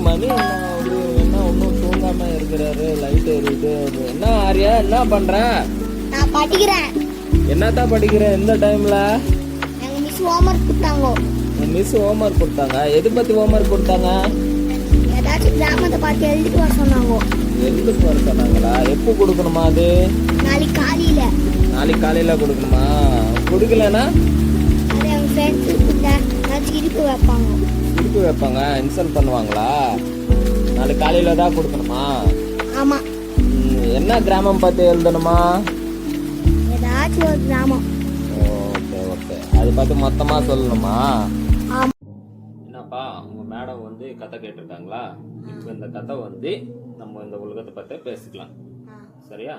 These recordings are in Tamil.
மணி என்ன ஒன்றும் தூங்காம இருக்கிறாரு, லைட் எரியுது. என்ன ஆரியா, என்ன பண்ற? நான் படிக்கிறேன். என்னத்தான் படிக்கிற இந்த டைம்ல? எங்க மிஸ் ஹோம்வொர்க் கொடுத்தாங்க. மிஸ் ஹோம்வொர்க் கொடுத்தாங்க? எது பத்தி ஹோம்வொர்க் கொடுத்தாங்க? ஏதாச்சும் கிராமத்தை பார்த்து எழுதிட்டு வர சொன்னாங்க. எழுதிட்டு வர சொன்னாங்களா? எப்போ கொடுக்கணுமா அது? நாளைக்கு காலையில. நாளைக்கு காலையில கொடுக்கணுமா? கொடுக்கலன்னா அது எங்க ஃப்ரெண்ட்ஸ் சிரிப்பு வைப்பாங்க. சிரிப்பு வைப்பாங்க, இன்சல்ட் பண்ணுவாங்களா? நாளைக்கு காலையில தான் கொடுக்கணுமா? ஆமா. என்ன கிராமம் பார்த்து எழுதணுமா? ஏதாச்சும் ஒரு கிராமம். ஓகே ஓகே, அது பார்த்து மொத்தமா சொல்லணுமா? ஆமா. என்னப்பா உங்க மேடம் வந்து கதை கேட்டிருக்காங்களா? இப்போ இந்த கதை வந்து நம்ம இந்த உலகத்தை பத்தி பேசிக்கலாம். சரியா?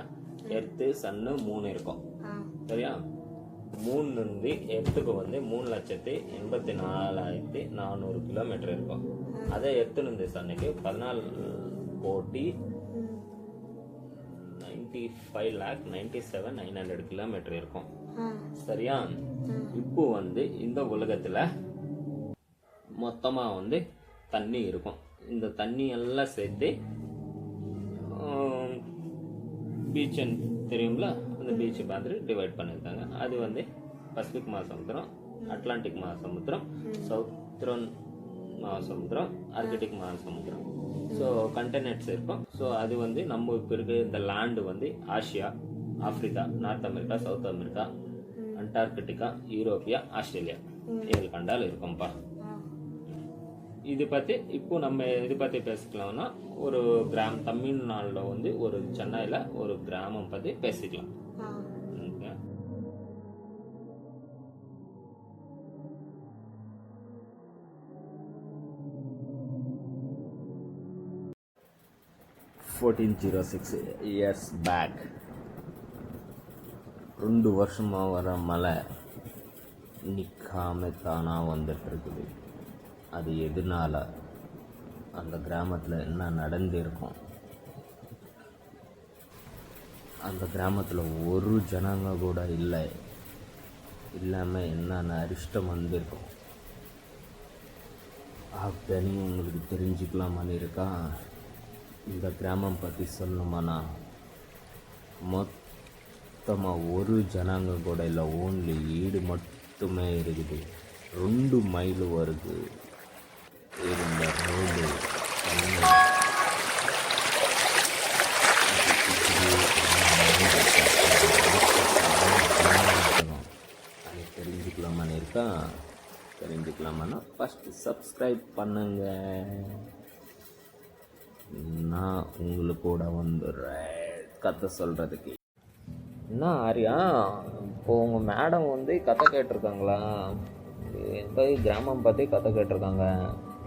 எர்த்து சன்னு 3 இருக்கும். சரியா? 3 இருந்து எர்த்துக்கு வந்து 3,84,400 கிலோமீட்டர் இருக்கும். அதே எர்த்துல இருந்து சன்னுக்கு 14,95,97,900 கிலோமீட்டர் இருக்கும். சரியா? இப்போ வந்து இந்த உலகத்துல மொத்தமா வந்து தண்ணி இருக்கும். இந்த தண்ணி எல்லாம் சேர்த்து பீச் தெரியுங்களா? அந்த பீச்சை பார்த்துட்டு டிவைட் பண்ணியிருக்காங்க. அது வந்து பசிபிக் மகாசமுத்திரம், அட்லாண்டிக் மகாசமுத்திரம், சவுத்ரன் மகாசமுத்திரம், ஆர்க்டிக் மகாசமுத்திரம். ஸோ கண்டெனட்ஸ் இருக்கும். ஸோ அது வந்து நம்ம இப்போ இருக்க இந்த லேண்டு வந்து Asia, Africa, North America, South America, Antarctica, யூரோப்பியா, ஆஸ்திரேலியா 7 கண்டால் இருக்கும்பா. இது பற்றி இப்போ நம்ம இது பற்றி பேசிக்கலாம்னா ஒரு தமிழ்நாட்டில் வந்து ஒரு சென்னையில் ஒரு கிராமம் பற்றி பேசிக்கலாம். ஓகே. 1406 இயர்ஸ் பேக் 2 வருஷமாக வர மழை நிற்காம தானாக வந்துட்டு இருக்குது. அது எதனால? அந்த கிராமத்தில் என்ன நடந்திருக்கும்? அந்த கிராமத்தில் ஒரு ஜனங்க கூட இல்லாமல் என்னென்ன அரிஷ்டம் வந்திருக்கும் அப்படின்னு உங்களுக்கு தெரிஞ்சுக்கலாமான்னு இருக்கா? இந்த கிராமம் பற்றி சொல்லணுமாண்ணா மொத்தமாக ஒரு ஜனங்க கூட இல்லை, ஓன்லி வீடு மட்டுமே இருக்குது. 2 மைல் வருது இருந்த ரோடு. அது தெரிஞ்சுக்கலாமான்னு இருக்கா? தெரிஞ்சுக்கலாமான்னா ஃபஸ்ட்டு சப்ஸ்கிரைப் பண்ணுங்க. நான் உங்களுக்கு கூட வந்துடுறேன் கதை சொல்கிறதுக்கு. என்ன ஆரியா, இப்போ உங்கள் மேடம் வந்து கதை கேட்டிருக்காங்களா? இந்த கிராமம் பற்றி கதை கேட்டிருக்காங்க.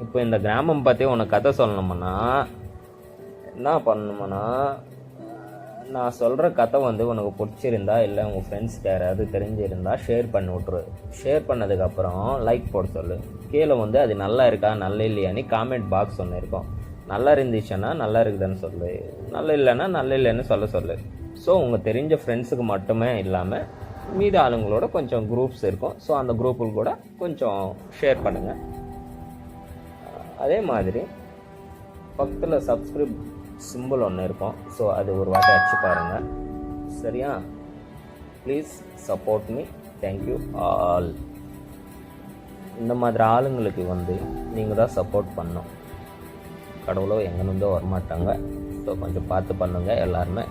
இப்போ இந்த கிராமம் பற்றி உனக்கு கதை சொல்லணுமாண்ணா என்ன பண்ணணுமாண்ணா, நான் சொல்கிற கதை வந்து உனக்கு பிடிச்சிருந்தா இல்லை உங்கள் ஃப்ரெண்ட்ஸ்க்கு யாராவது தெரிஞ்சிருந்தா ஷேர் பண்ணி விட்ரு. ஷேர் பண்ணதுக்கப்புறம் லைக் போட சொல்லு. கீழே வந்து அது நல்லா இருக்கா நல்லா இல்லையான்னு காமெண்ட் பாக்ஸ் ஒன்று இருக்கும். நல்லா இருந்துச்சுன்னா நல்லா இருக்குதுன்னு சொல்லு, நல்லா இல்லைன்னா நல்லா இல்லைன்னு சொல்லு. ஸோ உங்கள் தெரிஞ்ச ஃப்ரெண்ட்ஸுக்கு மட்டுமே இல்லாமல் மீதி ஆளுங்களோட கொஞ்சம் குரூப்ஸ் இருக்கும். ஸோ அந்த குரூப்புக்கு கூட கொஞ்சம் ஷேர் பண்ணுங்கள். அதே மாதிரி பக்கத்தில் சப்ஸ்கிரைப் சிம்பிள் ஒன்று இருக்கும். ஸோ அது ஒரு வாட்டி அடிச்சு பாருங்கள். சரியா? Please support me. Thank you all. இந்த மாதிரி ஆளுங்களுக்கு வந்து நீங்கள் தான் சப்போர்ட் பண்ணணும். கடவுளோ எங்கேருந்தோ வரமாட்டாங்க. ஸோ கொஞ்சம் பார்த்து பண்ணுங்கள் எல்லாருமே.